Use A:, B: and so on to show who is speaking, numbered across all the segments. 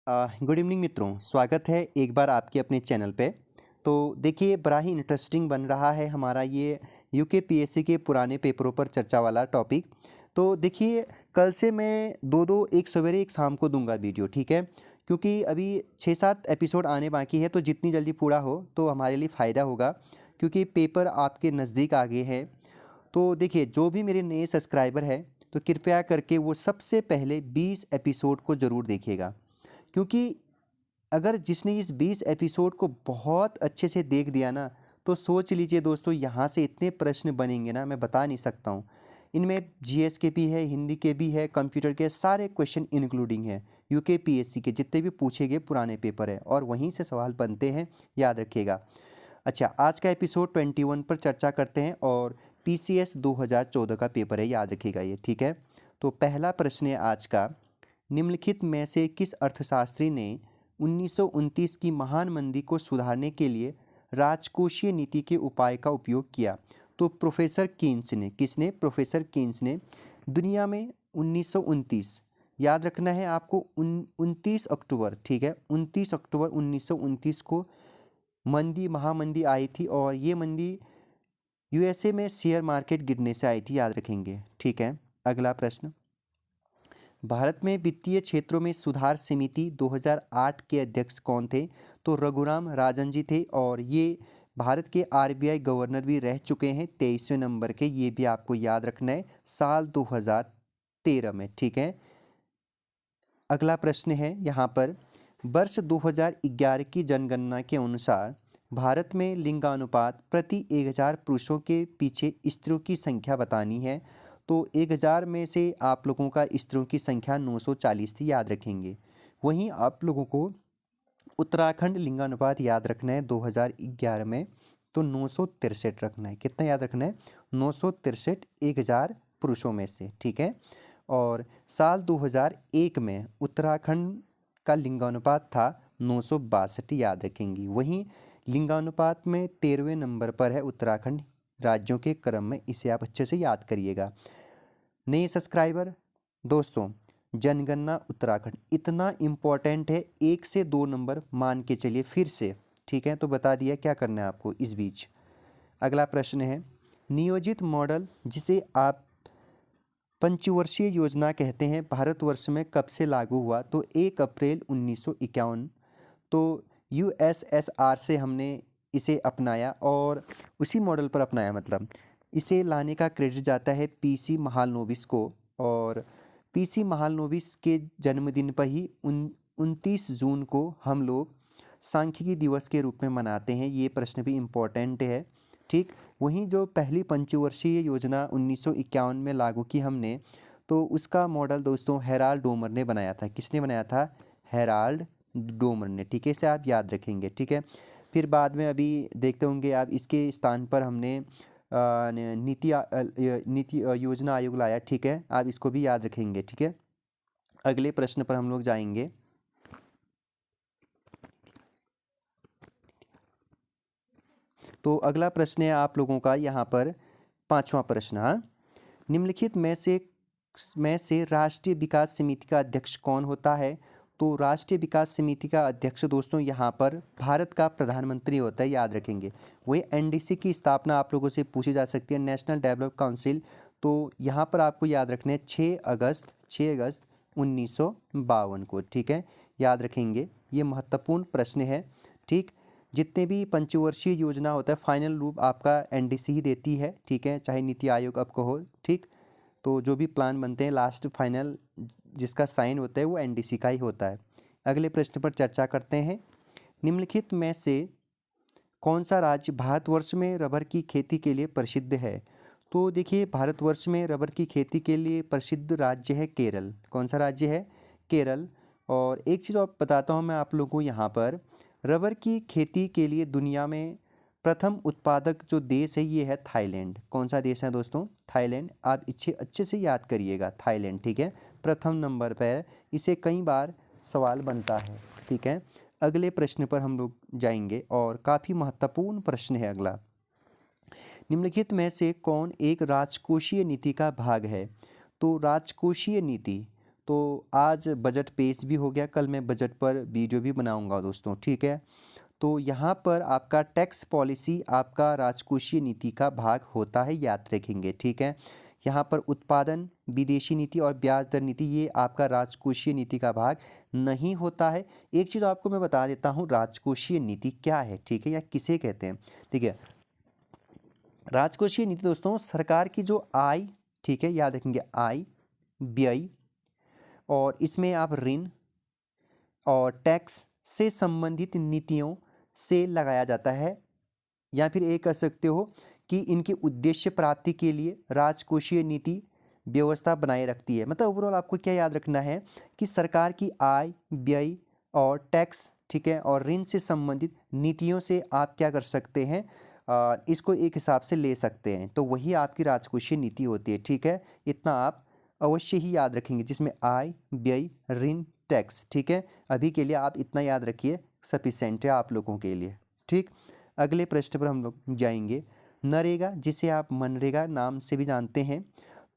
A: Good evening मित्रों, स्वागत है एक बार आपके अपने चैनल पे। तो देखिए, बड़ा ही इंटरेस्टिंग बन रहा है हमारा ये यूकेपीएससी के पुराने पेपरों पर चर्चा वाला टॉपिक। तो देखिए, कल से मैं दो दो, एक सवेरे एक शाम को दूंगा वीडियो, ठीक है? क्योंकि अभी 6-7 एपिसोड आने बाकी है, तो जितनी जल्दी पूरा हो तो हमारे लिए फ़ायदा होगा, क्योंकि पेपर आपके नज़दीक आ गए हैं। तो देखिए, जो भी मेरे नए सब्सक्राइबर है, तो कृपया करके वो सबसे पहले 20 एपिसोड को ज़रूर देखिएगा, क्योंकि अगर जिसने इस 20 एपिसोड को बहुत अच्छे से देख दिया ना, तो सोच लीजिए दोस्तों, यहाँ से इतने प्रश्न बनेंगे ना, मैं बता नहीं सकता हूँ। इनमें जीएस के भी है, हिंदी के भी है, कंप्यूटर के सारे क्वेश्चन इंक्लूडिंग है। यूकेपीएससी के जितने भी पूछे गए पुराने पेपर है और वहीं से सवाल बनते हैं, याद रखिएगा। अच्छा, आज का एपिसोड 21 पर चर्चा करते हैं और पीसीएस 2014 का पेपर है, याद रखिएगा ये, ठीक है? तो पहला प्रश्न है आज का, निम्नलिखित में से किस अर्थशास्त्री ने 1929 की महान मंदी को सुधारने के लिए राजकोषीय नीति के उपाय का उपयोग किया? तो प्रोफेसर केन्स ने, किसने? प्रोफेसर केन्स ने। दुनिया में 1929, याद रखना है आपको, 29 अक्टूबर, ठीक है? 29 अक्टूबर 1929 को मंदी, महामंदी आई थी, और ये मंदी यूएसए में शेयर मार्केट गिरने से आई थी, याद रखेंगे, ठीक है? अगला प्रश्न, भारत में वित्तीय क्षेत्रों में सुधार समिति 2008 के अध्यक्ष कौन थे? तो रघुराम राजन जी थे, और ये भारत के आरबीआई गवर्नर भी रह चुके हैं 23वें नंबर के, ये भी आपको याद रखना है, साल 2013 में, ठीक है? अगला प्रश्न है यहाँ पर, वर्ष 2011 की जनगणना के अनुसार भारत में लिंगानुपात प्रति 1000 पुरुषों के पीछे स्त्रियों की संख्या बतानी है। तो 1000 में से आप लोगों का स्त्रियों की संख्या 940 थी, याद रखेंगे। वहीं आप लोगों को उत्तराखंड लिंगानुपात याद रखना है 2011 में, तो 963 रखना है। कितना याद रखना है? 963, 1000 पुरुषों में से, ठीक है? और साल 2001 में उत्तराखंड का लिंगानुपात था 962, याद रखेंगी। वहीं लिंगानुपात में 13वें नंबर पर है उत्तराखंड राज्यों के क्रम में, इसे आप अच्छे से याद करिएगा। नए सब्सक्राइबर दोस्तों, जनगणना उत्तराखंड इतना इम्पोर्टेंट है, 1 से 2 नंबर मान के चलिए फिर से, ठीक है? तो बता दिया क्या करना है आपको इस बीच। अगला प्रश्न है, नियोजित मॉडल जिसे आप पंचवर्षीय योजना कहते हैं, भारतवर्ष में कब से लागू हुआ? तो 1 अप्रैल 1951। तो यूएसएसआर से हमने इसे अपनाया और उसी मॉडल पर अपनाया, मतलब इसे लाने का क्रेडिट जाता है पीसी महालनोबिस को। और पीसी महालनोबिस के जन्मदिन पर ही 29 जून को हम लोग सांख्यिकी दिवस के रूप में मनाते हैं। ये प्रश्न भी इम्पोर्टेंट है, ठीक? वहीं जो पहली पंचवर्षीय योजना 1951 में लागू की हमने, तो उसका मॉडल दोस्तों हेराल्ड डोमर ने बनाया था। किसने बनाया था? हेराल्ड डोमर ने, ठीक है? इसे आप याद रखेंगे, ठीक है? फिर बाद में अभी देखते होंगे आप, इसके स्थान पर हमने नीति योजना आयोग लाया, ठीक है? आप इसको भी याद रखेंगे, ठीक है? अगले प्रश्न पर हम लोग जाएंगे। तो अगला प्रश्न है आप लोगों का यहाँ पर, 5वां प्रश्न। हाँ, निम्नलिखित में से राष्ट्रीय विकास समिति का अध्यक्ष कौन होता है? तो राष्ट्रीय विकास समिति का अध्यक्ष दोस्तों यहाँ पर भारत का प्रधानमंत्री होता है, याद रखेंगे। वही एनडीसी की स्थापना आप लोगों से पूछी जा सकती है, नेशनल डेवलपमेंट काउंसिल। तो यहाँ पर आपको याद रखना है 6 अगस्त 1952 को, ठीक है? याद रखेंगे, ये महत्वपूर्ण प्रश्न है, ठीक? जितने भी पंचवर्षीय योजना होता है, फाइनल रूप आपका एनडीसी ही देती है, ठीक है? चाहे नीति आयोग अब कहो, ठीक? तो जो भी प्लान बनते हैं, लास्ट फाइनल जिसका साइन होता है वो एनडीसी का ही होता है। अगले प्रश्न पर चर्चा करते हैं, निम्नलिखित में से कौन सा राज्य भारतवर्ष में रबर की खेती के लिए प्रसिद्ध है? तो देखिए, भारतवर्ष में रबर की खेती के लिए प्रसिद्ध राज्य है केरल। कौन सा राज्य है? केरल। और एक चीज़ और बताता हूँ मैं आप लोगों को यहाँ पर, रबर की खेती के लिए दुनिया में प्रथम उत्पादक जो देश है ये है थाईलैंड। कौन सा देश है दोस्तों? थाईलैंड। आप इसे अच्छे से याद करिएगा, थाईलैंड, ठीक है? प्रथम नंबर पर है, इसे कई बार सवाल बनता है, ठीक है? अगले प्रश्न पर हम लोग जाएंगे और काफ़ी महत्वपूर्ण प्रश्न है अगला, निम्नलिखित में से कौन एक राजकोषीय नीति का भाग है? तो राजकोषीय नीति, तो आज बजट पेश भी हो गया, कल मैं बजट पर वीडियो भी बनाऊंगा दोस्तों, ठीक है। तो यहाँ पर आपका टैक्स पॉलिसी आपका राजकोषीय नीति का भाग होता है, याद रखेंगे, ठीक है। यहाँ पर उत्पादन, विदेशी नीति और ब्याज दर नीति ये आपका राजकोषीय नीति का भाग नहीं होता है। एक चीज़ आपको मैं बता देता हूँ, राजकोषीय नीति क्या है, ठीक है, या किसे कहते हैं, ठीक है। राजकोषीय नीति दोस्तों सरकार की जो आय, ठीक है, याद रखेंगे, आय, व्यय और इसमें आप ऋण और टैक्स से संबंधित नीतियों से लगाया जाता है, या फिर ये कह सकते हो कि इनके उद्देश्य प्राप्ति के लिए राजकोषीय नीति व्यवस्था बनाए रखती है। मतलब ओवरऑल आपको क्या याद रखना है कि सरकार की आय, व्यय और टैक्स, ठीक है, और ऋण से संबंधित नीतियों से आप क्या कर सकते हैं, इसको एक हिसाब से ले सकते हैं, तो वही आपकी राजकोषीय नीति होती है, ठीक है। इतना आप अवश्य ही याद रखेंगे, जिसमें आय, व्यय, ऋण, टैक्स, ठीक है। अभी के लिए आप इतना याद रखिए, सफिशेंट है आप लोगों के लिए, ठीक। अगले प्रश्न पर हम लोग जाएंगे, नरेगा, जिसे आप मनरेगा नाम से भी जानते हैं।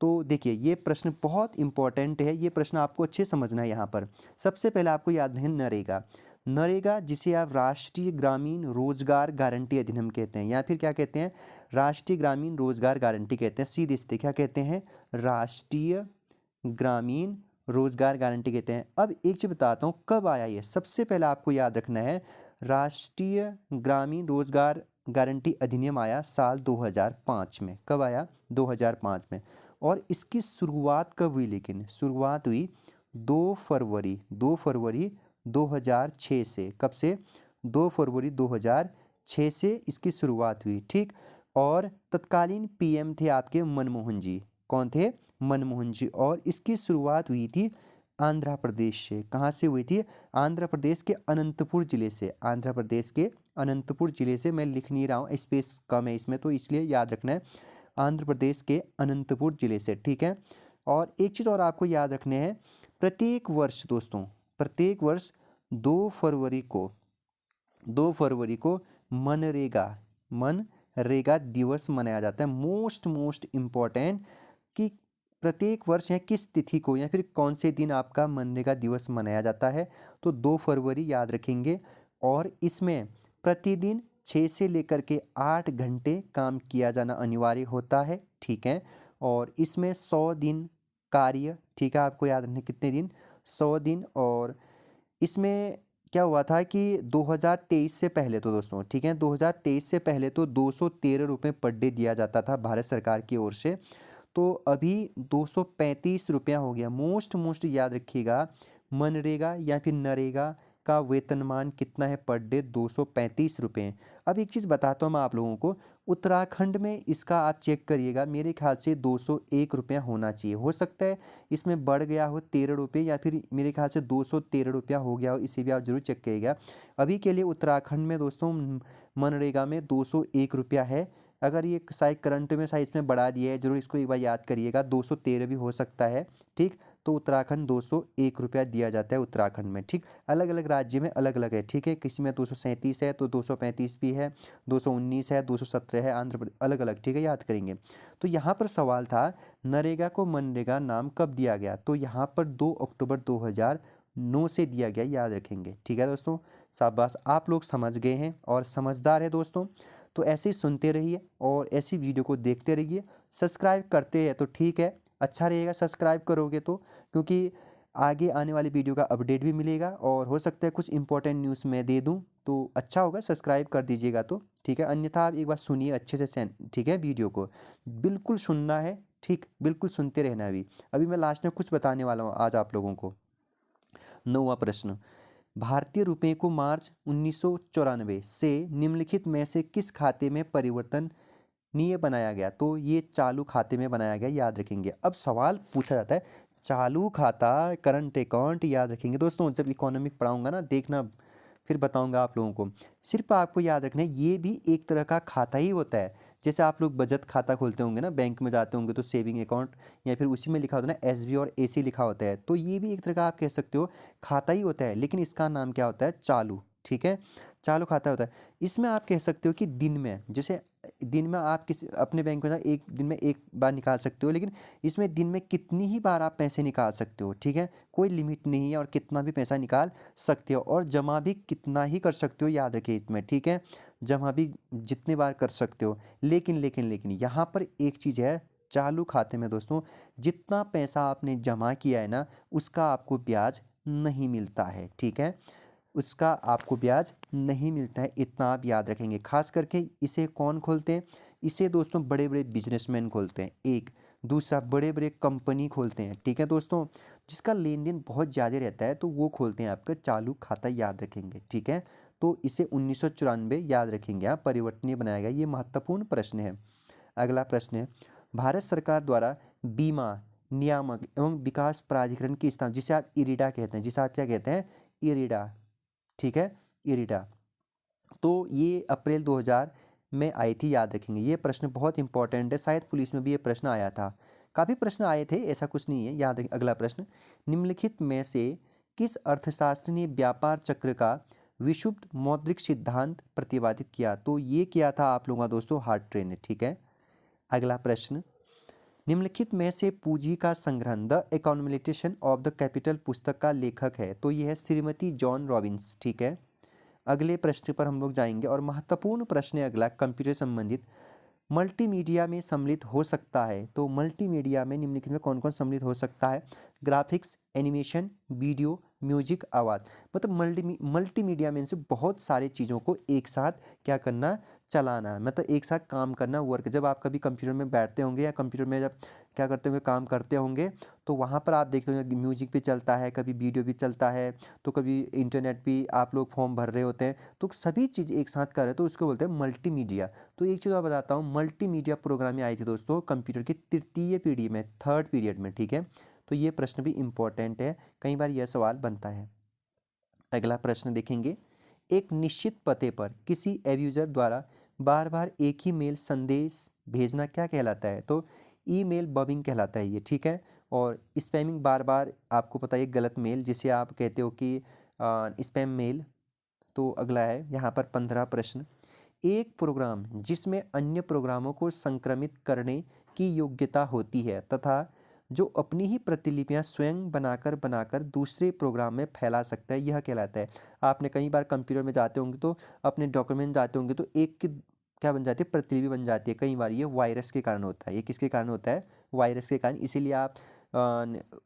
A: तो देखिए ये प्रश्न बहुत इंपॉर्टेंट है, ये प्रश्न आपको अच्छे समझना है। यहाँ पर सबसे पहले आपको याद रखें नरेगा। नरेगा जिसे आप राष्ट्रीय ग्रामीण रोजगार गारंटी अधिनियम कहते हैं, या फिर क्या कहते हैं, राष्ट्रीय ग्रामीण रोजगार गारंटी कहते हैं, सीधे सीधे क्या कहते हैं, राष्ट्रीय ग्रामीण रोजगार गारंटी कहते हैं। अब एक चीज़ बताता हूँ कब आया ये, सबसे पहले आपको याद रखना है, राष्ट्रीय ग्रामीण रोजगार गारंटी अधिनियम आया साल 2005 में। कब आया, 2005 में। और इसकी शुरुआत कब हुई, लेकिन शुरुआत हुई 2 फरवरी 2006 से। कब से, 2 फरवरी 2006 से इसकी शुरुआत हुई, ठीक। और तत्कालीन पीएम थे आपके मनमोहन जी। कौन थे, मनमोहन जी। और इसकी शुरुआत हुई थी आंध्र प्रदेश से। कहाँ से हुई थी, आंध्र प्रदेश के अनंतपुर जिले से। आंध्र प्रदेश के अनंतपुर जिले से, मैं लिख नहीं रहा हूँ, स्पेस कम है इसमें तो इसलिए याद रखना है, आंध्र प्रदेश के अनंतपुर जिले से, ठीक है। और एक चीज़ और आपको याद रखने हैं, प्रत्येक वर्ष दोस्तों, प्रत्येक वर्ष 2 फरवरी को मनरेगा दिवस मनाया जाता है। मोस्ट इम्पॉर्टेंट कि प्रत्येक वर्ष या किस तिथि को या फिर कौन से दिन आपका मनरेगा दिवस मनाया जाता है, तो 2 फरवरी याद रखेंगे। और इसमें प्रतिदिन 6 से लेकर के 8 घंटे काम किया जाना अनिवार्य होता है, ठीक है। और इसमें 100 दिन कार्य, ठीक है, आपको याद रखना कितने दिन, 100 दिन। और इसमें क्या हुआ था कि 2023 से पहले तो दोस्तों, ठीक है, 2023 से पहले तो 213 रुपये पर डे दिया जाता था भारत सरकार की ओर से, तो अभी 235 रुपया हो गया। मोस्ट याद रखिएगा, मनरेगा या फिर नरेगा का वेतनमान कितना है पर डे, 235 रुपये। अब एक चीज़ बताता हूँ मैं आप लोगों को, उत्तराखंड में इसका आप चेक करिएगा, मेरे ख्याल से 201 रुपया होना चाहिए। हो सकता है इसमें बढ़ गया हो 13 रुपये, या फिर मेरे ख्याल से 213 रुपया हो गया हो, इसे भी आप जरूर चेक करिएगा। अभी के लिए उत्तराखंड में दोस्तों मनरेगा में 201 रुपया है। अगर ये शायद करंट में शायद इसमें बढ़ा दिया है, जरूर इसको एक बार याद करिएगा, 213 भी हो सकता है, ठीक। तो उत्तराखंड 201 रुपया दिया जाता है उत्तराखंड में, ठीक। अलग अलग राज्य में अलग अलग है, ठीक है, किसी में 237 है तो 235 भी है, 219 है, 217 है, आंध्र प्रदेश अलग अलग, ठीक है, याद करेंगे। तो यहाँ पर सवाल था नरेगा को मनरेगा नाम कब दिया गया, तो यहाँ पर 2 अक्टूबर 2009 से दिया गया, याद रखेंगे, ठीक है दोस्तों। शाबाश, आप लोग समझ गए हैं और समझदार है दोस्तों। तो ऐसे ही सुनते रहिए और ऐसी वीडियो को देखते रहिए। सब्सक्राइब करते हैं तो ठीक है, अच्छा रहेगा सब्सक्राइब करोगे तो, क्योंकि आगे आने वाली वीडियो का अपडेट भी मिलेगा और हो सकता है कुछ इंपॉर्टेंट न्यूज़ मैं दे दूं, तो अच्छा होगा सब्सक्राइब कर दीजिएगा तो, ठीक है। अन्यथा आप एक बार सुनिए अच्छे से, ठीक है, वीडियो को बिल्कुल सुनना है, ठीक, बिल्कुल सुनते रहना है। अभी मैं लास्ट में कुछ बताने वाला हूँ आज आप लोगों को। 9वां प्रश्न, भारतीय रुपये को मार्च 1994 से निम्नलिखित में से किस खाते में परिवर्तनीय बनाया गया, तो ये चालू खाते में बनाया गया, याद रखेंगे। अब सवाल पूछा जाता है चालू खाता, करंट अकाउंट, याद रखेंगे दोस्तों, जब इकोनॉमिक पढ़ाऊंगा ना, देखना फिर बताऊंगा आप लोगों को। सिर्फ आपको याद रखना है ये भी एक तरह का खाता ही होता है। जैसे आप लोग बचत खाता खोलते होंगे ना, बैंक में जाते होंगे तो सेविंग अकाउंट, या फिर उसी में लिखा होता है ना एसबी और एसी लिखा होता है, तो ये भी एक तरह का आप कह सकते हो खाता ही होता है, लेकिन इसका नाम क्या होता है, चालू, ठीक है, चालू खाता होता है। इसमें आप कह सकते हो कि दिन में, जैसे दिन में आप किसी अपने बैंक में एक दिन में एक बार निकाल सकते हो, लेकिन इसमें दिन में कितनी ही बार आप पैसे निकाल सकते हो, ठीक है, कोई लिमिट नहीं है और कितना भी पैसा निकाल सकते हो और जमा भी कितना ही कर सकते हो, याद रखिए इसमें, ठीक है, जमा भी जितने बार कर सकते हो। लेकिन यहाँ पर एक चीज़ है, चालू खाते में दोस्तों जितना पैसा आपने जमा किया है ना, उसका आपको ब्याज नहीं मिलता है, ठीक है, उसका आपको ब्याज नहीं मिलता है, इतना आप याद रखेंगे। खास करके इसे कौन खोलते हैं? इसे दोस्तों बड़े बड़े बिजनेसमैन खोलते हैं, एक। दूसरा, बड़े बड़े कंपनी खोलते हैं, ठीक है दोस्तों, जिसका लेन देन बहुत ज़्यादा रहता है तो वो खोलते हैं आपका चालू खाता, याद रखेंगे, ठीक है। तो इसे 1994 याद रखेंगे आप, परिवर्तनीय बनाया गया, ये महत्वपूर्ण प्रश्न है। अगला प्रश्न है, भारत सरकार द्वारा बीमा नियामक एवं विकास प्राधिकरण की स्थापना, जिसे आप इरिडा कहते हैं, जिसे आप क्या कहते हैं? इरिडा, ठीक है, इरिडा। तो ये अप्रैल 2000 में आई थी, याद रखेंगे। ये प्रश्न बहुत इंपॉर्टेंट है, शायद पुलिस में भी ये प्रश्न आया था, काफ़ी प्रश्न आए थे, ऐसा कुछ नहीं है, याद रखें। अगला प्रश्न, निम्नलिखित में से किस अर्थशास्त्री ने व्यापार चक्र का विशुद्ध मौद्रिक सिद्धांत प्रतिपादित किया? तो ये किया था आप लोगों का दोस्तों हार्ट्रे ने, ठीक है। अगला प्रश्न, निम्नलिखित में से पूंजी का संग्रहण द एकोनोमिलाइजेशन ऑफ द कैपिटल पुस्तक का लेखक है? तो ये है श्रीमती जॉन रॉबिन्स, ठीक है। अगले प्रश्न पर हम लोग जाएंगे और महत्वपूर्ण प्रश्न है अगला, कंप्यूटर संबंधित। मल्टीमीडिया में सम्मिलित हो सकता है, तो मल्टीमीडिया में निम्नलिखित में कौन कौन सम्मिलित हो सकता है? ग्राफिक्स, एनिमेशन, वीडियो, म्यूजिक, आवाज़। मतलब मल्टीमीडिया में से बहुत सारी चीज़ों को एक साथ क्या करना, चलाना, मतलब एक साथ काम करना, वर्क। जब आप कभी कंप्यूटर में बैठते होंगे या कंप्यूटर में जब क्या करते होंगे, काम करते होंगे, तो वहाँ पर आप देखते होंगे म्यूजिक भी चलता है, कभी वीडियो भी चलता है, तो कभी इंटरनेट भी आप लोग फॉर्म भर रहे होते हैं, तो सभी चीज़ एक साथ कर रहे हैं, तो उसको बोलते हैं मल्टीमीडिया। तो एक चीज़ और बताता हूँ, मल्टीमीडिया प्रोग्रामिंग आई थी दोस्तों कंप्यूटर की तृतीय पीढ़ी में, थर्ड पीरियड में, ठीक है। तो ये प्रश्न भी इम्पोर्टेंट है, कई बार यह सवाल बनता है। अगला प्रश्न देखेंगे, एक निश्चित पते पर किसी एब्यूज़र द्वारा बार बार एक ही मेल संदेश भेजना क्या कहलाता है? तो ईमेल बमिंग कहलाता है ये, ठीक है। और स्पैमिंग, बार बार आपको पता है गलत मेल, जिसे आप कहते हो कि स्पैम मेल। तो अगला है यहाँ पर 15 प्रश्न, एक प्रोग्राम जिसमें अन्य प्रोग्रामों को संक्रमित करने की योग्यता होती है तथा जो अपनी ही प्रतिलिपियां स्वयं बनाकर बनाकर दूसरे प्रोग्राम में फैला सकता है, यह कहलाता है। आपने कई बार कंप्यूटर में जाते होंगे तो अपने डॉक्यूमेंट जाते होंगे तो एक की क्या बन जाती है, प्रतिलिपि बन जाती है। कई बार ये वायरस के कारण होता है, ये किसके कारण होता है? वायरस के कारण। इसीलिए आप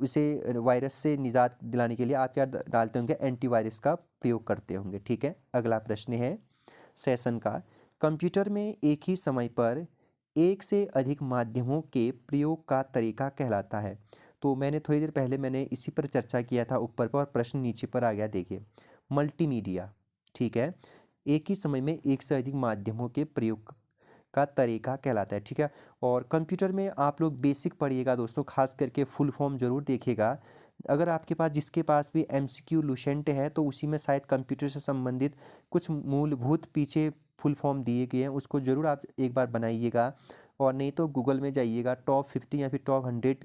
A: उसे वायरस से निजात दिलाने के लिए आप क्या डालते होंगे, एंटीवायरस का प्रयोग करते होंगे, ठीक है। अगला प्रश्न है सेशन का, कंप्यूटर में एक ही समय पर एक से अधिक माध्यमों के प्रयोग का तरीका कहलाता है? तो मैंने थोड़ी देर पहले मैंने इसी पर चर्चा किया था ऊपर पर, और प्रश्न नीचे पर आ गया, देखिए, मल्टीमीडिया, ठीक है, एक ही समय में एक से अधिक माध्यमों के प्रयोग का तरीका कहलाता है, ठीक है। और कंप्यूटर में आप लोग बेसिक पढ़िएगा दोस्तों, खास करके फुल फॉर्म जरूर देखिएगा। अगर आपके पास, जिसके पास भी एमसीक्यू लुसेंट है, तो उसी में शायद कंप्यूटर से संबंधित कुछ मूलभूत पीछे फुल फॉर्म दिए गए हैं, उसको ज़रूर आप एक बार बनाइएगा। और नहीं तो गूगल में जाइएगा, टॉप 50 या फिर टॉप 100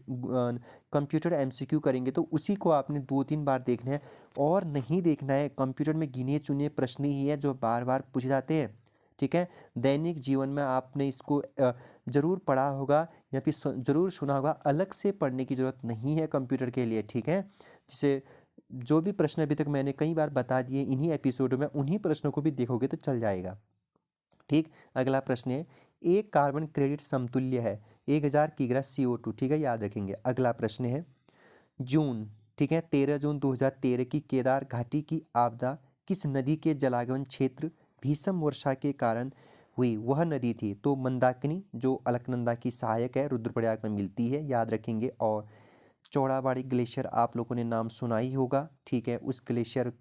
A: कंप्यूटर एमसीक्यू करेंगे, तो उसी को आपने 2-3 बार देखना है और नहीं देखना है। कंप्यूटर में गिने चुने प्रश्न ही है जो बार बार पूछे जाते हैं, ठीक है। दैनिक जीवन में आपने इसको ज़रूर पढ़ा होगा या फिर ज़रूर सुना होगा, अलग से पढ़ने की ज़रूरत नहीं है कंप्यूटर के लिए, ठीक है। जिसे जो भी प्रश्न अभी तक मैंने कई बार बता दिए इन्हीं एपिसोडों में, उन्हीं प्रश्नों को भी देखोगे तो चल जाएगा, ठीक। अगला प्रश्न है, एक कार्बन क्रेडिट समतुल्य है 1000 किग्रा CO2, ठीक है, याद रखेंगे। अगला प्रश्न है, जून, ठीक है, 13 जून 2013 की केदार घाटी की आपदा किस नदी के जलागमन क्षेत्र भीषण वर्षा के कारण हुई, वह नदी थी? तो मंदाकिनी, जो अलकनंदा की सहायक है, रुद्रप्रयाग में मिलती है, याद रखेंगे। और चौड़ाबाड़ी ग्लेशियर आप लोगों ने नाम सुना ही होगा, ठीक है, उस ग्लेशियर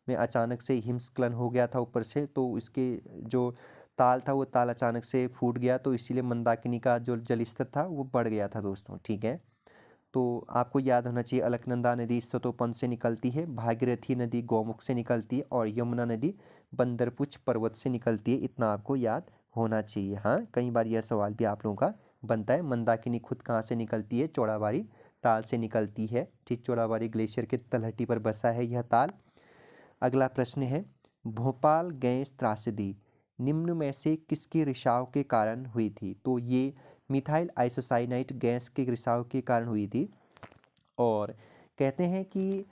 A: में अचानक से हिमस्खलन हो गया था ऊपर से, तो इसके जो ताल था वो ताल अचानक से फूट गया, तो इसीलिए मंदाकिनी का जो जल स्तर था वो बढ़ गया था दोस्तों, ठीक है। तो आपको याद होना चाहिए, अलकनंदा नदी सतोपन से निकलती है, भागीरथी नदी गौमुख से निकलती है और यमुना नदी बंदरपुछ पर्वत से निकलती है, इतना आपको याद होना चाहिए। हाँ, कई बार यह सवाल भी आप लोगों का बनता है। मंदाकिनी खुद कहाँ से निकलती है? चौड़ाबाड़ी ताल से निकलती है, ठीक, चौड़ाबाड़ी ग्लेशियर के तलहटी पर बसा है यह ताल। अगला प्रश्न है, भोपाल गैस त्रासदी निम्न में से किसके रिसाव के कारण हुई थी? तो ये मिथाइल आइसोसाइनाइट गैस के रिसाव के कारण हुई थी। और कहते हैं कि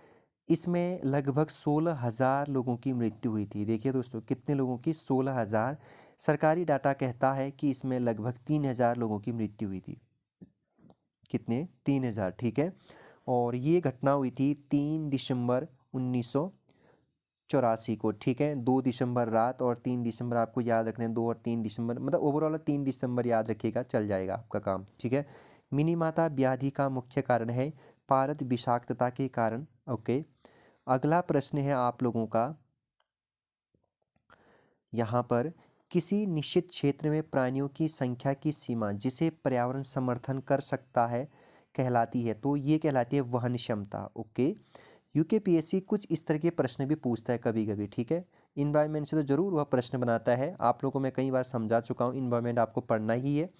A: इसमें लगभग 16,000 लोगों की मृत्यु हुई थी। देखिए दोस्तों, कितने लोगों की? 16,000। सरकारी डाटा कहता है कि इसमें लगभग 3,000 लोगों की मृत्यु हुई थी। कितने? 3,000, ठीक है। और ये घटना हुई थी 3 दिसंबर 1984 को, ठीक है। 2 दिसंबर रात और 3 दिसंबर आपको याद रखने हैं। 2 और 3 दिसंबर, मतलब ओवरऑल 3 दिसंबर याद रखिएगा, चल जाएगा आपका काम, ठीक है। मिनीमाता व्याधि का मुख्य कारण है पारद विषाक्तता के कारण। ओके, अगला प्रश्न है आप लोगों का यहाँ पर, किसी निश्चित क्षेत्र में प्राणियों की संख्या की सीमा जिसे पर्यावरण समर्थन कर सकता है कहलाती है। तो ये कहलाती है वहन क्षमता। ओके, यूकेपीएससी कुछ इस तरह के प्रश्न भी पूछता है कभी कभी, ठीक है। इन्वायरमेंट से तो जरूर वह प्रश्न बनाता है, आप लोगों को मैं कई बार समझा चुका हूँ, इन्वायरमेंट आपको पढ़ना ही है।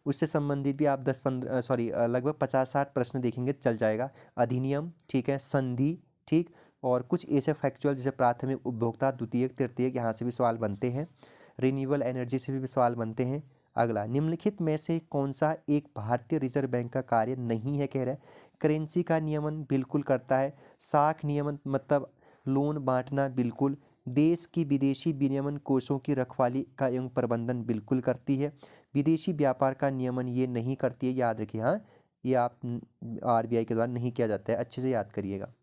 A: उससे संबंधित भी आप 10-15 लगभग 50-60 प्रश्न देखेंगे, चल जाएगा। अधिनियम, ठीक है, संधि, ठीक। और कुछ ऐसे फैक्चुअल जैसे प्राथमिक उपभोक्ता, द्वितीयक, तृतीयक, यहाँ से भी सवाल बनते हैं। रिन्यूएबल एनर्जी से भी सवाल बनते हैं। अगला, निम्नलिखित में से कौन सा एक भारतीय रिजर्व बैंक का कार्य नहीं है? कह रहा है करेंसी का नियमन बिल्कुल करता है। साख नियमन मतलब लोन बांटना बिल्कुल। देश की विदेशी विनियमन कोषों की रखवाली का एवं प्रबंधन बिल्कुल करती है। विदेशी व्यापार का नियमन ये नहीं करती है, याद रखिए। हाँ, ये आप आरबीआई के द्वारा नहीं किया जाता है, अच्छे से याद करिएगा।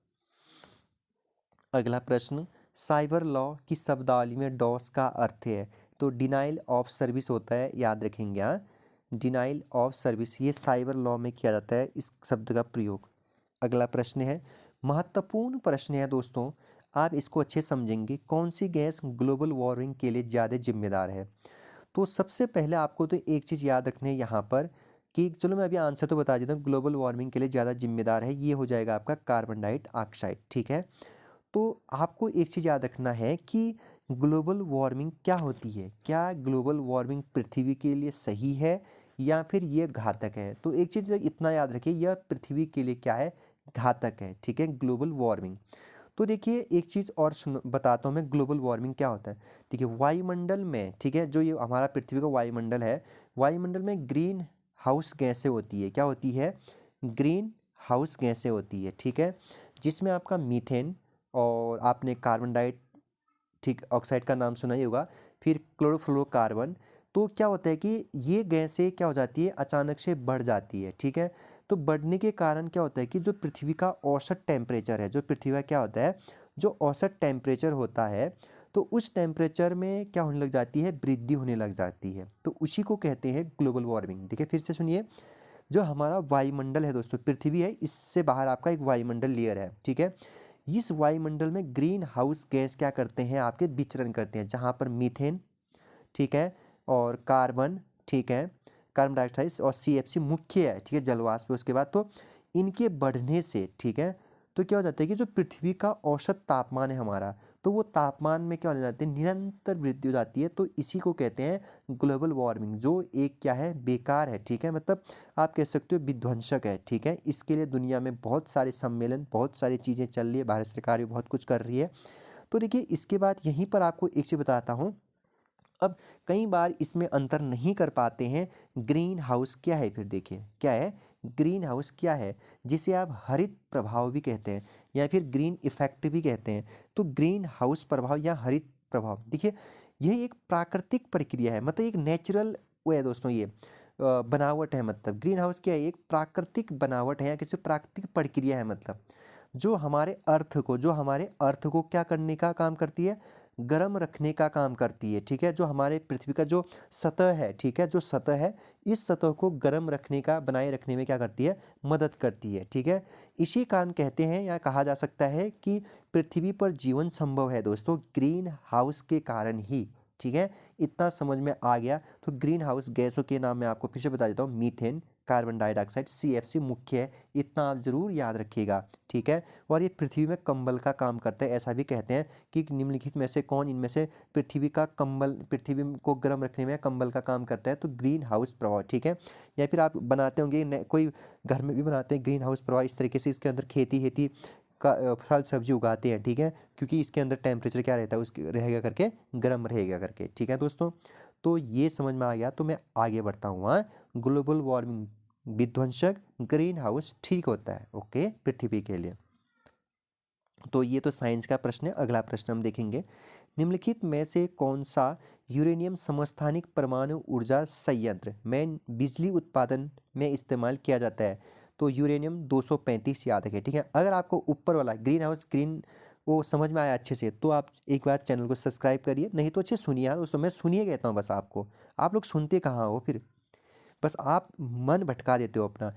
A: अगला प्रश्न, साइबर लॉ की शब्दावली में डॉस का अर्थ है? तो डिनाइल ऑफ सर्विस होता है, याद रखेंगे। हाँ, डिनाइल ऑफ सर्विस ये साइबर लॉ में किया जाता है, इस शब्द का प्रयोग। अगला प्रश्न है, महत्वपूर्ण प्रश्न है दोस्तों, आप इसको अच्छे समझेंगे। कौन सी गैस ग्लोबल वार्मिंग के लिए ज़्यादा जिम्मेदार है? तो सबसे पहले आपको तो एक चीज़ याद रखनी है यहाँ पर कि चलो मैं अभी आंसर तो बता देता हूँ। ग्लोबल वार्मिंग के लिए ज़्यादा जिम्मेदार है, ये हो जाएगा आपका कार्बन डाइऑक्साइड, ठीक है। तो आपको एक चीज़ याद रखना है कि ग्लोबल वार्मिंग क्या होती है। क्या ग्लोबल वार्मिंग पृथ्वी के लिए सही है या फिर ये घातक है? तो एक चीज़ इतना याद रखिए, यह पृथ्वी के लिए क्या है? घातक है, ठीक है, ग्लोबल वार्मिंग। तो देखिए एक चीज़ और सुन बताता हूँ मैं, ग्लोबल वार्मिंग क्या होता है। देखिए वायुमंडल में, ठीक है, जो ये हमारा पृथ्वी का वायुमंडल है, वायुमंडल में ग्रीन हाउस गैसें होती है। क्या होती है? ग्रीन हाउस गैसें होती है, ठीक है, जिसमें आपका मीथेन, और आपने कार्बन डाइट, ठीक, ऑक्साइड का नाम सुना ही होगा, फिर क्लोरोफ्लोरोकार्बन। तो क्या होता है कि ये गैसें क्या हो जाती है, अचानक से बढ़ जाती है, ठीक है। तो बढ़ने के कारण क्या होता है कि जो पृथ्वी का औसत टेम्परेचर है, जो पृथ्वी का क्या होता है, जो औसत टेम्परेचर होता है, तो उस टेम्परेचर में क्या होने लग जाती है, वृद्धि होने लग जाती है। तो उसी को कहते हैं ग्लोबल वार्मिंग। देखिए फिर से सुनिए, जो हमारा वायुमंडल है दोस्तों, पृथ्वी है, इससे बाहर आपका एक वायुमंडल लेयर है, ठीक है। इस वायुमंडल में ग्रीन हाउस गैस क्या करते हैं, आपके विचरण करते हैं, जहाँ पर मीथेन, ठीक है, और कार्बन, ठीक है, कार्बन डाइऑक्साइड और सीएफसी मुख्य है, ठीक है, जलवाष्प। उसके बाद तो इनके बढ़ने से, ठीक है, तो क्या हो जाता है कि जो पृथ्वी का औसत तापमान है हमारा, तो वो तापमान में क्या हो जाती है, निरंतर वृद्धि हो जाती है। तो इसी को कहते हैं ग्लोबल वार्मिंग, जो एक क्या है, बेकार है, ठीक है, मतलब आप कह सकते हो विध्वंसक है, ठीक है। इसके लिए दुनिया में बहुत सारे सम्मेलन, बहुत सारी चीज़ें चल रही है, भारत सरकार भी बहुत कुछ कर रही है। तो देखिए इसके बाद यहीं पर आपको एक चीज़ बताता हूँ। अब कई बार इसमें अंतर नहीं कर पाते हैं, ग्रीन हाउस क्या है? फिर देखिए क्या है, ग्रीन हाउस क्या है, जिसे आप हरित प्रभाव भी कहते हैं या फिर ग्रीन इफेक्ट भी कहते हैं। तो ग्रीन हाउस प्रभाव या हरित प्रभाव, देखिए यह एक प्राकृतिक प्रक्रिया है, मतलब एक नेचुरल वो है दोस्तों, ये बनावट है। मतलब ग्रीन हाउस क्या है, एक प्राकृतिक बनावट है या किसी प्राकृतिक प्रक्रिया है, मतलब जो हमारे अर्थ को क्या करने का काम करती है, गर्म रखने का काम करती है, ठीक है। जो हमारे पृथ्वी का जो सतह है, ठीक है, जो सतह है, इस सतह को गर्म रखने का, बनाए रखने में क्या करती है, मदद करती है, ठीक है। इसी कारण कहते हैं या कहा जा सकता है कि पृथ्वी पर जीवन संभव है दोस्तों ग्रीन हाउस के कारण ही, ठीक है। इतना समझ में आ गया। तो ग्रीन हाउस गैसों के नाम मैं आपको फिर से बता देता हूँ, मीथेन, कार्बन डाइऑक्साइड, सीएफसी मुख्य है, इतना आप जरूर याद रखिएगा, ठीक है। और ये पृथ्वी में कंबल का काम करता है, ऐसा भी कहते हैं कि निम्नलिखित में से कौन इनमें से पृथ्वी का कंबल, पृथ्वी को गर्म रखने में कंबल का काम करता है? तो ग्रीन हाउस प्रभाव, ठीक है। या फिर आप बनाते होंगे कोई घर में भी बनाते हैं ग्रीन हाउस प्रभाव इस तरीके से, इसके अंदर खेती फल सब्जी उगाते हैं, ठीक है, क्योंकि इसके अंदर टेम्परेचर क्या रहता है उसके रहेगा करके, गर्म रहेगा करके, ठीक है दोस्तों। तो ये समझ में आ गया, तो मैं आगे बढ़ता हूँ। हाँ, ग्लोबल वार्मिंग विध्वंसक ग्रीन हाउस ठीक होता है, ओके, पृथ्वी के लिए। तो ये तो साइंस का प्रश्न है। अगला प्रश्न हम देखेंगे, निम्नलिखित में से कौन सा यूरेनियम समस्थानिक परमाणु ऊर्जा संयंत्र में बिजली उत्पादन में इस्तेमाल किया जाता है? तो यूरेनियम 235 याद रखें, ठीक है। अगर आपको ऊपर वाला ग्रीन हाउस ग्रीन वो समझ में आया अच्छे से, तो आप एक बार चैनल को सब्सक्राइब करिए, नहीं तो अच्छे सुनिए यार दोस्तों, मैं सुनिए कहता हूँ बस आपको, आप लोग सुनते कहाँ हो फिर, बस आप मन भटका देते हो अपना।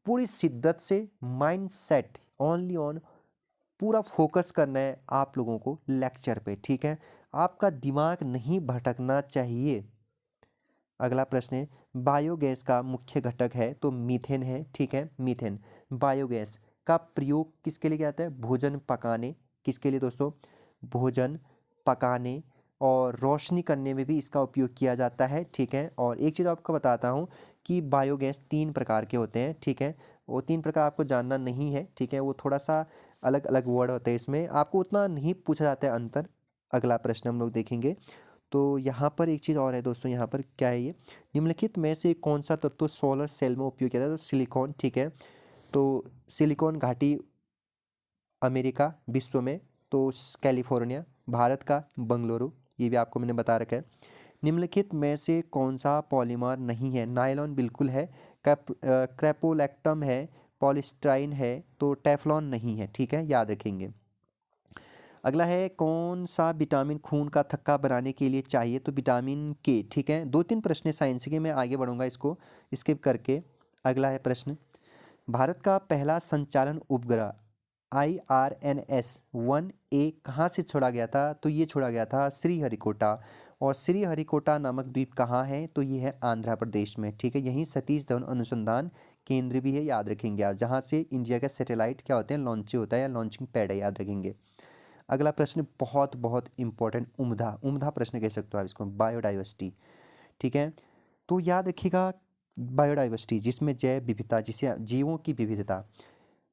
A: पूरी शिद्दत से माइंड सेट ओनली ऑन, पूरा फोकस करना है आप लोगों को लेक्चर पे, ठीक है। आपका दिमाग नहीं भटकना चाहिए। अगला प्रश्न है, बायोगैस का मुख्य घटक है, तो मीथेन है, ठीक है, मीथेन। बायोगैस का प्रयोग किसके लिए किया जाता है? भोजन पकाने, किसके लिए दोस्तों? भोजन पकाने और रोशनी करने में भी इसका उपयोग किया जाता है, ठीक है। और एक चीज़ आपको बताता हूँ कि बायोगैस 3 प्रकार के होते हैं, ठीक है। वो 3 प्रकार आपको जानना नहीं है, ठीक है, वो थोड़ा सा अलग अलग वर्ड होते हैं, इसमें आपको उतना नहीं पूछा जाता है अंतर। अगला प्रश्न हम लोग देखेंगे, तो यहाँ पर एक चीज़ और है दोस्तों, यहाँ पर क्या है ये, निम्नलिखित में से कौन सा तत्व सोलर सेल में उपयोग किया जाता है? तो सिलिकॉन, ठीक है। तो सिलिकॉन घाटी अमेरिका विश्व में, तो कैलिफोर्निया, भारत का बंगलुरु, ये भी आपको मैंने बता रखा है। निम्नलिखित में से कौन सा पॉलीमर नहीं है? नायलॉन बिल्कुल है, क्रेपोलैक्टम है, पॉलीस्टाइन है, तो टेफ्लॉन नहीं है, ठीक है, याद रखेंगे। अगला है, कौन सा विटामिन खून का थक्का बनाने के लिए चाहिए? तो विटामिन के, ठीक है। 2-3 प्रश्न साइंस के, मैं आगे बढ़ूंगा इसको स्किप करके। अगला है प्रश्न, भारत का पहला संचालन उपग्रह IRNS-1A कहाँ से छोड़ा गया था? तो ये छोड़ा गया था श्रीहरिकोटा। और श्रीहरिकोटा नामक द्वीप कहाँ है? तो ये है आंध्र प्रदेश में, ठीक है। यहीं सतीश धवन अनुसंधान केंद्र भी है, याद रखेंगे आप, जहाँ से इंडिया का सैटेलाइट क्या होते हैं, लॉन्च होता है, या लॉन्चिंग पैड है, याद रखेंगे। अगला प्रश्न बहुत बहुत इंपॉर्टेंट, उम्दा उम्दा प्रश्न कह सकते हो आप इसको, बायोडाइवर्सिटी, ठीक है। तो याद रखिएगा, बायोडाइवर्सिटी जिसमें जैव विविधता, जिसे जीवों की विविधता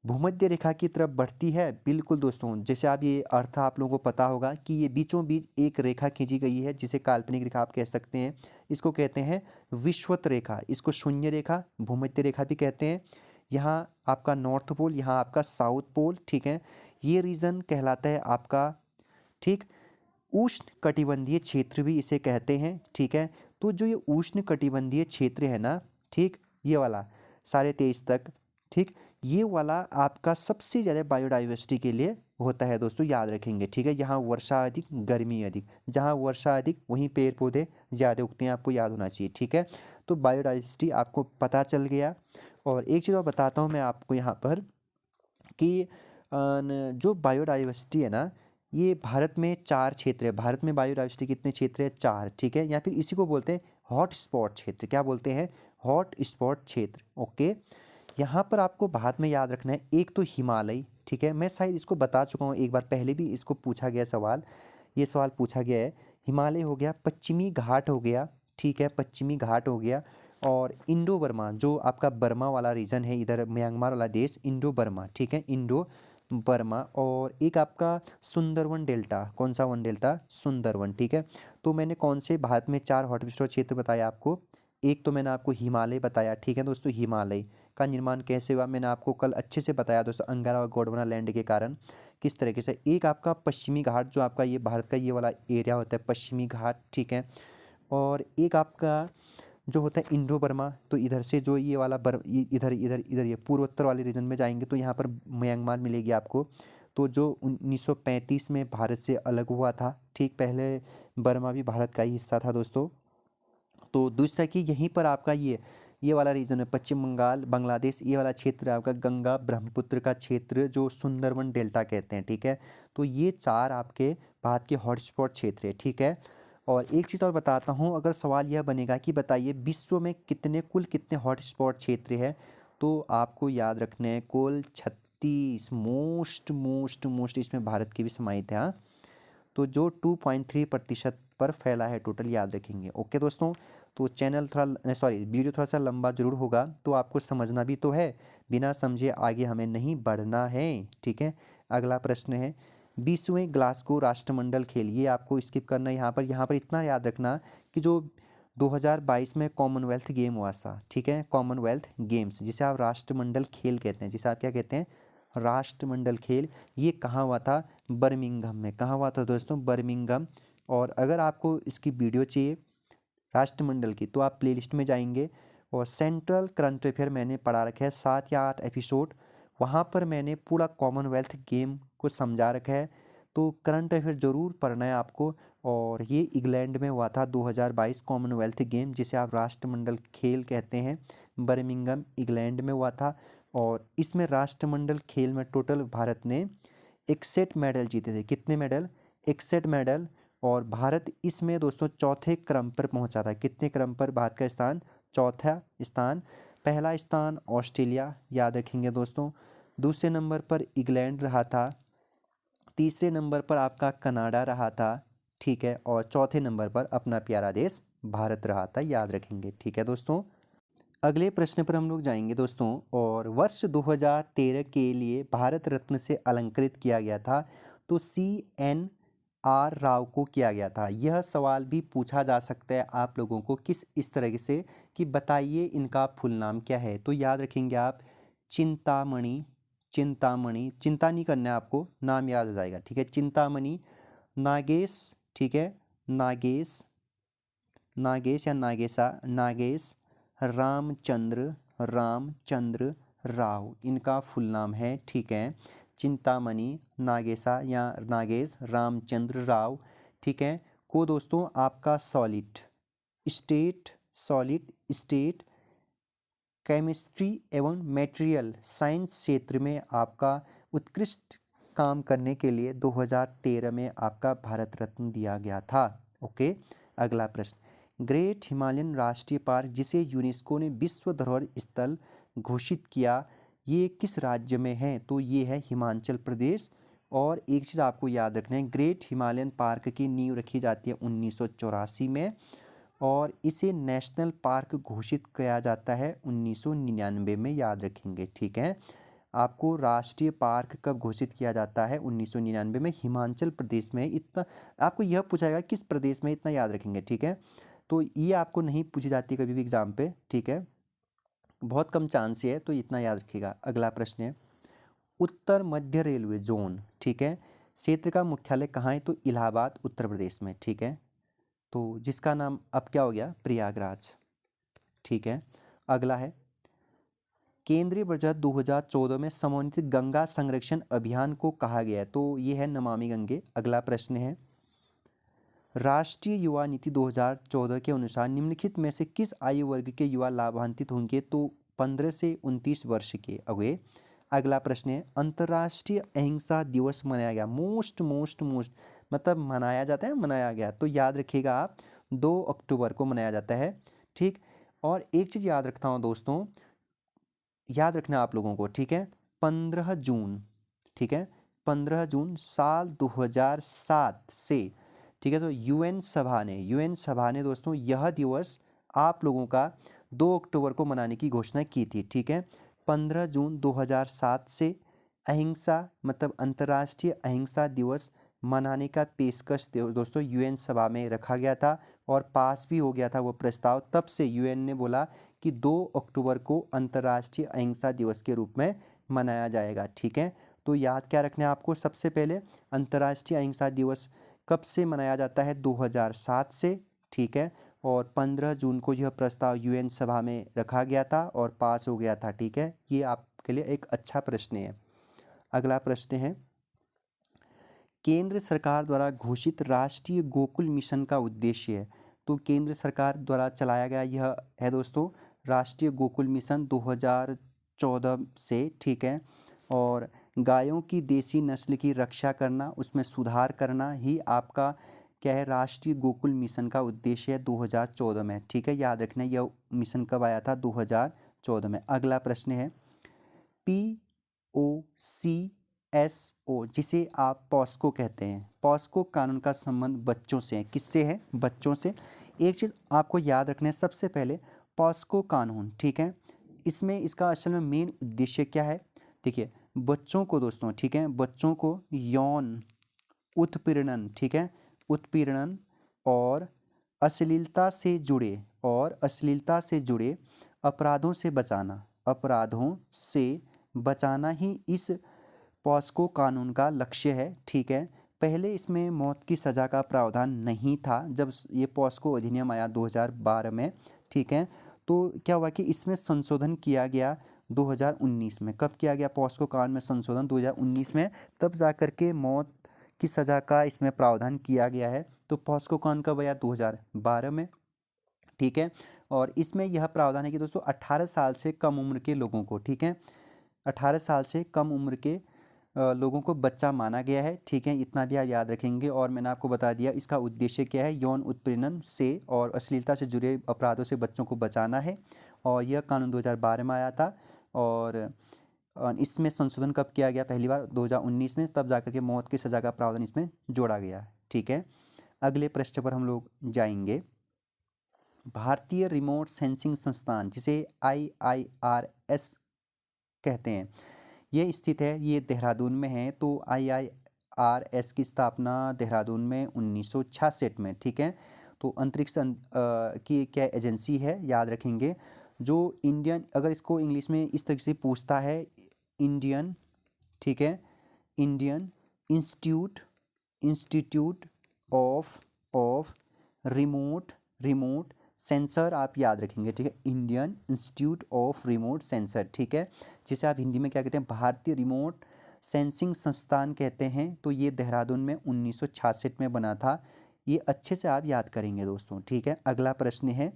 A: भूमध्य रेखा की तरफ बढ़ती है, बिल्कुल दोस्तों। जैसे आप ये अर्थ आप लोगों को पता होगा कि ये बीचों बीच एक रेखा खींची गई है, जिसे काल्पनिक रेखा आप कह सकते हैं। इसको कहते हैं विषुवत रेखा, इसको शून्य रेखा, भूमध्य रेखा भी कहते हैं। यहाँ आपका नॉर्थ पोल, यहाँ आपका साउथ पोल, ठीक है। ये रीजन कहलाता है आपका, ठीक, उष्ण कटिबंधीय क्षेत्र भी इसे कहते हैं, ठीक है। तो जो ये उष्ण कटिबंधीय क्षेत्र है ना, ठीक, ये वाला 23.5 तक, ठीक, ये वाला आपका सबसे ज़्यादा बायोडाइवर्सिटी के लिए होता है दोस्तों, याद रखेंगे, ठीक है। यहाँ वर्षा अधिक, गर्मी अधिक, जहाँ वर्षा अधिक वहीं पेड़ पौधे ज़्यादा उगते हैं, आपको याद होना चाहिए, ठीक है। तो बायोडाइवर्सिटी आपको पता चल गया। और एक चीज़ और बताता हूँ मैं आपको यहाँ पर कि जो बायोडाइवर्सिटी है ना, ये भारत में 4 क्षेत्र है। भारत में बायोडाइवर्सिटी कितने क्षेत्र है? 4, ठीक है। या फिर इसी को बोलते हैं हॉट स्पॉट क्षेत्र। क्या बोलते हैं? हॉट स्पॉट क्षेत्र, ओके। यहाँ पर आपको बाद में याद रखना है, एक तो हिमालय, ठीक है, मैं शायद इसको बता चुका हूँ एक बार पहले भी, इसको पूछा गया सवाल, ये सवाल पूछा गया है। हिमालय हो गया, पश्चिमी घाट हो गया, ठीक है, पश्चिमी घाट हो गया, और इंडो बर्मा, जो आपका बर्मा वाला रीजन है, इधर म्यांमार वाला देश, इंडो बर्मा, ठीक है, इंडो बर्मा। और एक आपका सुंदरवन डेल्टा, कौन सा वन डेल्टा? सुंदरवन, ठीक है। तो मैंने कौन से भारत में 4 हॉटस्पॉट क्षेत्र बताया आपको? एक तो मैंने आपको हिमालय बताया, ठीक है दोस्तों, हिमालय का निर्माण कैसे हुआ मैंने आपको कल अच्छे से बताया दोस्तों, अंगारा और गोंडवाना लैंड के कारण किस तरीके से। एक आपका पश्चिमी घाट, जो आपका ये भारत का ये वाला एरिया होता है, पश्चिमी घाट, ठीक है। और एक आपका जो होता है इंडो बर्मा, तो इधर से जो ये वाला इधर इधर इधर ये पूर्वोत्तर वाले रीजन में जाएंगे तो यहाँ पर म्यांमार मिलेगी आपको। तो जो 1935 में भारत से अलग हुआ था, ठीक, पहले बर्मा भी भारत का ही हिस्सा था दोस्तों। तो दूसरा कि यहीं पर आपका ये वाला रीजन है, पश्चिम बंगाल, बांग्लादेश, ये वाला क्षेत्र है आपका गंगा ब्रह्मपुत्र का क्षेत्र, जो सुंदरवन डेल्टा कहते हैं, ठीक है। तो ये 4 आपके भारत के हॉटस्पॉट क्षेत्र है, ठीक है। और एक चीज़ और बताता हूँ, अगर सवाल यह बनेगा कि बताइए विश्व में कुल कितने हॉटस्पॉट क्षेत्र है, तो आपको याद रखने हैं कुल 36, मोस्ट मोस्ट मोस्ट इसमें भारत के भी समाहित है, हाँ। तो जो 2.3% पर फैला है टोटल, याद रखेंगे, ओके दोस्तों। तो चैनल थोड़ा सॉरी वीडियो थोड़ा सा लंबा जरूर होगा, तो आपको समझना भी तो है, बिना समझे आगे हमें नहीं बढ़ना है, ठीक है। अगला प्रश्न है 20वें ग्लासगो राष्ट्रमंडल खेल, ये आपको स्किप करना है यहाँ पर इतना याद रखना कि जो 2022 में कॉमनवेल्थ गेम हुआ था, ठीक है, कॉमनवेल्थ गेम्स जिसे आप राष्ट्रमंडल खेल कहते हैं, जिसे आप क्या कहते हैं, राष्ट्रमंडल खेल, ये कहाँ हुआ था, बर्मिंघम में। कहाँ हुआ था दोस्तों, बर्मिंघम। और अगर आपको इसकी वीडियो चाहिए राष्ट्रमंडल की तो आप प्लेलिस्ट में जाएंगे और सेंट्रल करंट अफेयर मैंने पढ़ा रखा है 7 या 8 एपिसोड, वहाँ पर मैंने पूरा कॉमनवेल्थ गेम को समझा रखा है। तो करंट अफेयर ज़रूर पढ़ना है आपको। और ये इंग्लैंड में हुआ था 2022 कॉमनवेल्थ गेम, जिसे आप राष्ट्रमंडल खेल कहते हैं, बर्मिंघम इंग्लैंड में हुआ था। और इसमें राष्ट्रमंडल खेल में टोटल भारत ने 61 मेडल जीते थे। कितने मेडल, 61 मेडल। और भारत इसमें दोस्तों चौथे क्रम पर पहुंचा था। कितने क्रम पर भारत का स्थान, चौथा स्थान। पहला स्थान ऑस्ट्रेलिया, याद रखेंगे दोस्तों। दूसरे नंबर पर इंग्लैंड रहा था। तीसरे नंबर पर आपका कनाडा रहा था, ठीक है। और चौथे नंबर पर अपना प्यारा देश भारत रहा था, याद रखेंगे, ठीक है दोस्तों। अगले प्रश्न पर हम लोग जाएंगे दोस्तों। और वर्ष 2013 के लिए भारत रत्न से अलंकृत किया गया था, तो CNR राव को किया गया था। यह सवाल भी पूछा जा सकता है आप लोगों को किस इस तरह से कि बताइए इनका फुल नाम क्या है। तो याद रखेंगे आप चिंतामणि, चिंतामणि, चिंता नहीं करना है आपको, नाम याद हो जाएगा, ठीक है। चिंतामणि नागेश, ठीक है, नागेश, नागेश या नागेशा, नागेश रामचंद्र, रामचंद्र राव इनका फुल नाम है, ठीक है। चिंतामणि नागेशा या नागेश रामचंद्र राव, ठीक है, को दोस्तों आपका सॉलिड स्टेट केमिस्ट्री एवं मटेरियल साइंस क्षेत्र में आपका उत्कृष्ट काम करने के लिए 2013 में आपका भारत रत्न दिया गया था। ओके, अगला प्रश्न, ग्रेट हिमालयन राष्ट्रीय पार्क जिसे यूनेस्को ने विश्व धरोहर स्थल घोषित किया, ये किस राज्य में है, तो ये है हिमाचल प्रदेश। और एक चीज़ आपको याद रखना है, ग्रेट हिमालयन पार्क की नींव रखी जाती है 1984 में और इसे नेशनल पार्क घोषित किया जाता है 1999 में, याद रखेंगे, ठीक है। आपको राष्ट्रीय पार्क कब घोषित किया जाता है, 1999 में, हिमाचल प्रदेश में। इतना आपको यह पूछा जाएगा किस प्रदेश में, इतना याद रखेंगे, ठीक है। तो ये आपको नहीं पूछी जाती कभी भी एग्जाम पे, ठीक है, बहुत कम चांस है, तो इतना याद रखिएगा। अगला प्रश्न है उत्तर मध्य रेलवे जोन, ठीक है, क्षेत्र का मुख्यालय कहाँ है, तो इलाहाबाद उत्तर प्रदेश में, ठीक है। तो जिसका नाम अब क्या हो गया, प्रयागराज, ठीक है। अगला है केंद्रीय बजट 2014 में समन्वित गंगा संरक्षण अभियान को कहा गया है, तो ये है नमामि गंगे। अगला प्रश्न है राष्ट्रीय युवा नीति 2014 के अनुसार निम्नलिखित में से किस आयु वर्ग के युवा लाभान्वित होंगे, तो 15 से 29 वर्ष के अगले। अगला प्रश्न है अंतर्राष्ट्रीय अहिंसा दिवस मनाया गया, मोस्ट मतलब मनाया जाता है, मनाया गया, तो याद रखिएगा आप 2 अक्टूबर को मनाया जाता है, ठीक। और एक चीज़ याद रखता हूँ दोस्तों, याद रखना आप लोगों को, ठीक है, 15 जून, ठीक है, 15 जून साल 2007 से, ठीक है। तो यूएन सभा ने दोस्तों यह दिवस आप लोगों का 2 अक्टूबर को मनाने की घोषणा की थी, ठीक है। 15 जून 2007 से अहिंसा मतलब अंतर्राष्ट्रीय अहिंसा दिवस मनाने का पेशकश दोस्तों यूएन सभा में रखा गया था और पास भी हो गया था वो प्रस्ताव। तब से यूएन ने बोला कि 2 अक्टूबर को अंतर्राष्ट्रीय अहिंसा दिवस के रूप में मनाया जाएगा, ठीक है। तो याद क्या रखना है आपको, सबसे पहले अंतर्राष्ट्रीय अहिंसा दिवस कब से मनाया जाता है, 2007 से, ठीक है। और 15 जून को यह प्रस्ताव यूएन सभा में रखा गया था और पास हो गया था, ठीक है। ये आपके लिए एक अच्छा प्रश्न है। अगला प्रश्न है केंद्र सरकार द्वारा घोषित राष्ट्रीय गोकुल मिशन का उद्देश्य है, तो केंद्र सरकार द्वारा चलाया गया यह है दोस्तों राष्ट्रीय गोकुल मिशन 2014 से, ठीक है। और गायों की देसी नस्ल की रक्षा करना, उसमें सुधार करना ही आपका क्या है, राष्ट्रीय गोकुल मिशन का उद्देश्य है 2014 में, ठीक है। याद रखना यह मिशन कब आया था, 2014 में। अगला प्रश्न है POCSO जिसे आप पॉस्को कहते हैं, पॉस्को कानून का संबंध बच्चों से है, किससे है, बच्चों से। एक चीज़ आपको याद रखना है सबसे पहले, पॉस्को कानून, ठीक है, इसमें इसका असल में मेन उद्देश्य क्या है, देखिए बच्चों को दोस्तों, ठीक है, बच्चों को यौन उत्पीड़न, ठीक है, उत्पीड़न और अश्लीलता से जुड़े अपराधों से बचाना, अपराधों से बचाना ही इस पॉस्को कानून का लक्ष्य है, ठीक है। पहले इसमें मौत की सज़ा का प्रावधान नहीं था जब ये पॉस्को अधिनियम आया 2012 में, ठीक है। तो क्या हुआ कि इसमें संशोधन किया गया 2019 में। कब किया गया पॉस्को कानून में संशोधन? 2019 में, तब जा कर के मौत की सज़ा का इसमें प्रावधान किया गया है। तो पॉस्को कानून कब आया? 2012 में, ठीक है। और इसमें यह प्रावधान है कि दोस्तों 18 साल से कम उम्र के लोगों को, ठीक है, 18 साल से कम उम्र के लोगों को बच्चा माना गया है, ठीक है। इतना भी आप याद रखेंगे। और मैंने आपको बता दिया इसका उद्देश्य क्या है, यौन उत्पीड़न से और अश्लीलता से जुड़े अपराधों से बच्चों को बचाना है। और यह कानून 2012 में आया था। और इसमें संशोधन कब किया गया? पहली बार 2019 में, तब जाकर के मौत की सज़ा का प्रावधान इसमें जोड़ा गया, ठीक है। अगले पृष्ठ पर हम लोग जाएंगे। भारतीय रिमोट सेंसिंग संस्थान, जिसे IIRS कहते हैं, ये स्थित है, ये देहरादून में है। तो IIRS की स्थापना देहरादून में 1966 में, ठीक है। तो अंतरिक्ष की क्या एजेंसी है, याद रखेंगे। जो इंडियन, अगर इसको इंग्लिश में इस तरीके से पूछता है, इंडियन, ठीक है, Indian institute of remote sensor, आप याद रखेंगे, ठीक है, Indian institute of remote sensor, ठीक है, जिसे आप हिंदी में क्या कहते हैं? भारतीय रिमोट सेंसिंग संस्थान कहते हैं। तो ये देहरादून में 1966 में बना था। ये अच्छे से आप याद करेंगे दोस्तों, ठीक है। अगला प्रश्न है,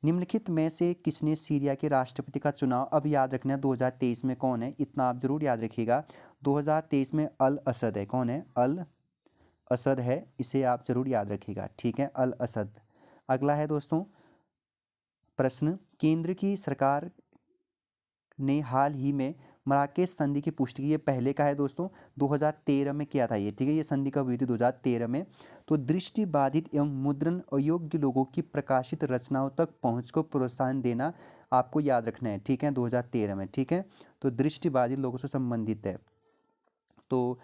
A: निम्नलिखित में से किसने सीरिया के राष्ट्रपति का चुनाव, अब याद रखना है 2023 में कौन है, इतना आप जरूर याद रखिएगा। 2023 में अल असद है। कौन है? अल असद है, इसे आप जरूर याद रखिएगा, ठीक है, अल असद। अगला है दोस्तों प्रश्न, केंद्र की सरकार ने हाल ही में मराकेश संधि की पुष्टि की। ये पहले का है दोस्तों, 2013 में किया था ये, ठीक है। ये संधि कब हुई थी? 2013 में। तो दृष्टि बाधित एवं मुद्रण अयोग्य लोगों की प्रकाशित रचनाओं तक पहुंच को प्रोत्साहन देना आपको याद रखना है, ठीक है, 2013 में, ठीक है। तो दृष्टि बाधित लोगों से संबंधित है। तो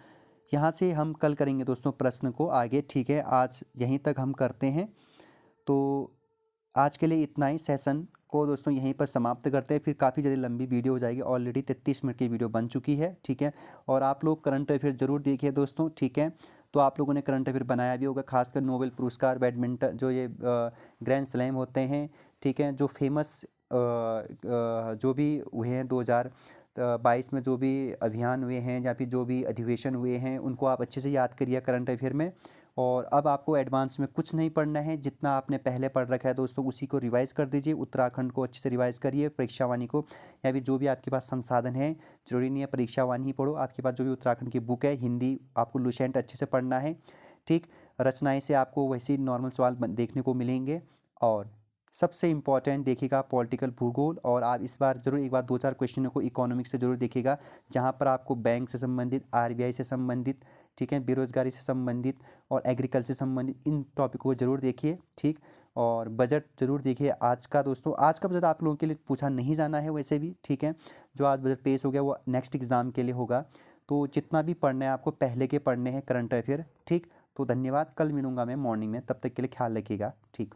A: यहाँ से हम कल करेंगे दोस्तों प्रश्न को आगे, ठीक है। आज यहीं तक हम करते हैं। तो आज के लिए इतना ही, सेशन को दोस्तों यहीं पर समाप्त करते हैं। फिर काफ़ी ज़्यादा लंबी वीडियो हो जाएगी, ऑलरेडी 33 मिनट की वीडियो बन चुकी है, ठीक है। और आप लोग करंट अफेयर ज़रूर देखिए दोस्तों, ठीक है। तो आप लोगों ने करंट अफेयर बनाया भी होगा, खासकर नोबेल पुरस्कार, बैडमिंटन, जो ये ग्रैंड स्लैम होते हैं, ठीक है, जो फेमस जो भी हुए हैं 2022 में, जो भी अभियान हुए हैं या फिर जो भी अधिवेशन हुए हैं, उनको आप अच्छे से याद करिए करंट अफेयर में। और अब आपको एडवांस में कुछ नहीं पढ़ना है, जितना आपने पहले पढ़ रखा है दोस्तों उसी को रिवाइज़ कर दीजिए। उत्तराखंड को अच्छे से रिवाइज़ करिए, परीक्षा वाणी को, या फिर जो भी आपके पास संसाधन है, जरूरी नहीं है परीक्षा वाणी ही पढ़ो, आपके पास जो भी उत्तराखंड की बुक है, हिंदी आपको लुसेंट अच्छे से पढ़ना है, ठीक। रचनाएँ से आपको वैसे ही नॉर्मल सवाल देखने को मिलेंगे। और सबसे इम्पॉर्टेंट देखिएगा पॉलिटिकल भूगोल। और आप इस बार जरूर एक बार 2-4 क्वेश्चनों को इकोनॉमिक्स से जरूर देखिएगा, जहाँ पर आपको बैंक से संबंधित, RBI से संबंधित, ठीक है, बेरोजगारी से संबंधित और एग्रीकल्चर से संबंधित इन टॉपिक को जरूर देखिए, ठीक। और बजट जरूर देखिए आज का दोस्तों। आज का बजट आप लोगों के लिए पूछा नहीं जाना है वैसे भी, ठीक है। जो आज बजट पेश हो गया वो नेक्स्ट एग्ज़ाम के लिए होगा। तो जितना भी पढ़ना है आपको पहले के पढ़ने हैं करंट अफेयर, ठीक। तो धन्यवाद, कल मिलूंगा मैं मॉर्निंग में, तब तक के लिए ख्याल रखिएगा, ठीक।